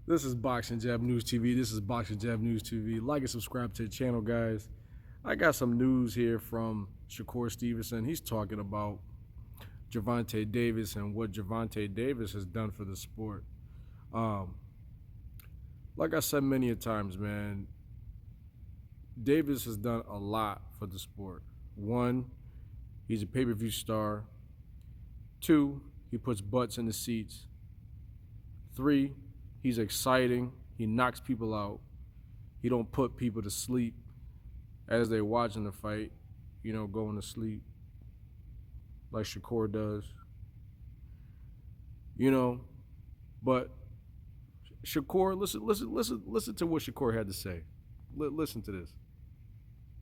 This is Boxing Jab News TV. This is Boxing Jab News TV. Like and subscribe to the channel, guys. I got some news here from Shakur Stevenson. He's talking about Gervonta Davis and what Gervonta Davis has done for the sport. Like I said many a times, man, Davis has done a lot for the sport. One, he's a pay-per-view star. Two, he puts butts in the seats. Three, he's exciting. He knocks people out. He don't put people to sleep as they're watching the fight, going to sleep like Shakur does. But Shakur, listen to what Shakur had to say. Listen to this.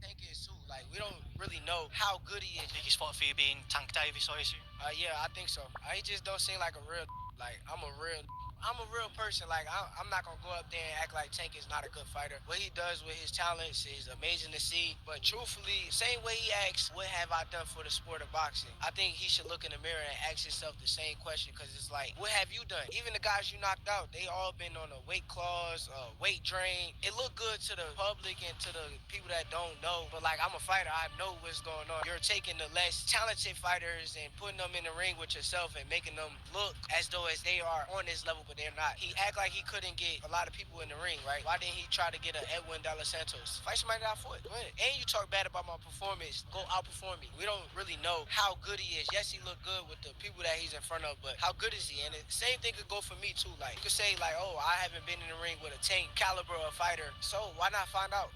Tank is too. Like, we don't really know how good he is. Biggest spot for you being Tank Davis, I assume? Yeah, I think so. He just don't seem like a real. Like, I'm a real person. Like, I'm not gonna go up there and act like Tank is not a good fighter. What he does with his talents is amazing to see. But truthfully, same way he asks, what have I done for the sport of boxing? I think he should look in the mirror and ask himself the same question, because it's like, what have you done? Even the guys you knocked out, they all been on a weight clause, weight drain. It looked good to the public and to the people that don't know. But like, I'm a fighter, I know what's going on. You're taking the less talented fighters and putting them in the ring with yourself and making them look as though as they are on this level, but they're not. He act like he couldn't get a lot of people in the ring, right? Why didn't he try to get an Edwin De Los Santos? Fight somebody that I fought. Go ahead. And you talk bad about my performance, go outperform me. We don't really know how good he is. Yes, he looked good with the people that he's in front of, but how good is he? And the same thing could go for me too. Like, you could say like, oh, I haven't been in the ring with a Tank caliber of fighter, so why not find out?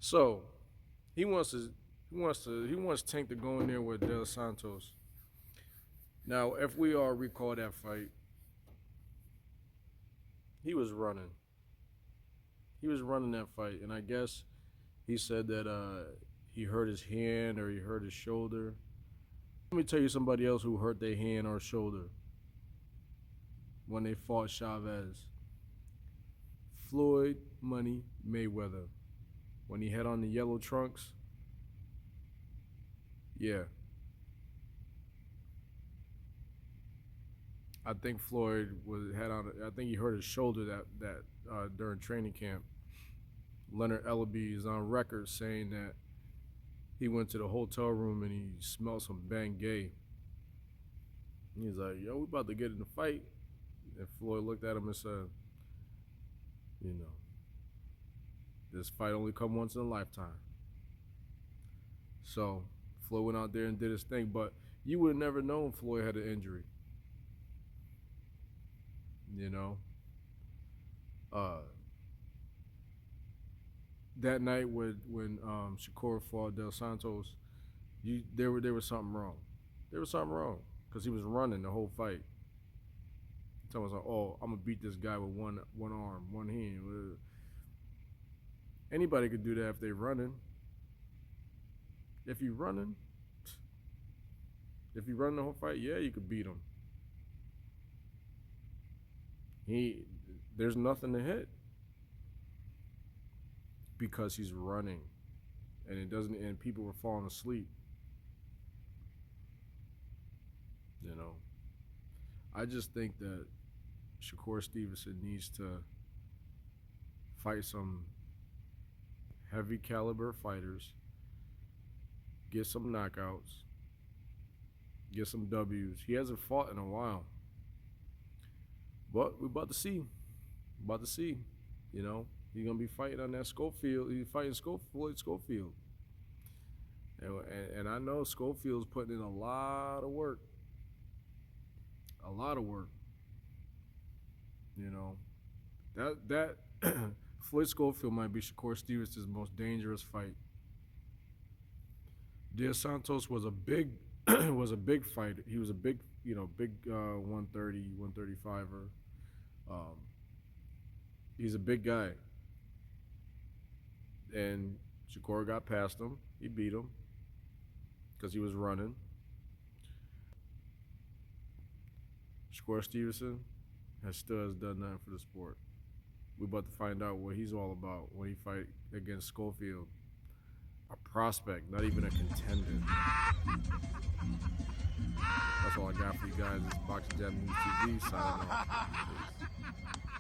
So he wants Tank to go in there with De Los Santos. Now, if we all recall that fight, he was running. He was running that fight, and I guess he said that he hurt his hand or he hurt his shoulder. Let me tell you somebody else who hurt their hand or shoulder when they fought Chavez. Floyd Money Mayweather. When he had on the yellow trunks. Yeah. I think Floyd I think he hurt his shoulder that during training camp. Leonard Ellaby is on record saying that he went to the hotel room and he smelled some Bengay. He's like, yo, we about to get in the fight. And Floyd looked at him and said, this fight only come once in a lifetime. So Floyd went out there and did his thing, but you would have never known Floyd had an injury. That night when Shakur fought Del Santos, there was something wrong. There was something wrong because he was running the whole fight. Someone was like, "Oh, I'm gonna beat this guy with one arm, one hand." Anybody could do that if they're running. If you're running the whole fight, yeah, you could beat him. There's nothing to hit because he's running, and people were falling asleep. I just think that Shakur Stevenson needs to fight some heavy caliber fighters, get some knockouts, get some W's. He hasn't fought in a while. But we're about to see. He's gonna be fighting on that Schofield. He's fighting Floyd Schofield. And I know Schofield's putting in a lot of work. That Floyd Schofield might be Shakur Stevenson's most dangerous fight. De Santos was a big fighter. He was a big 130, 135er. He's a big guy. And Shakur got past him. He beat him because he was running. Shakur Stevenson still has done nothing for the sport. We're about to find out what he's all about when he fight against Schofield. A prospect, not even a contender. That's all I got for you guys. It's Boxing Jab News TV signing off. Peace.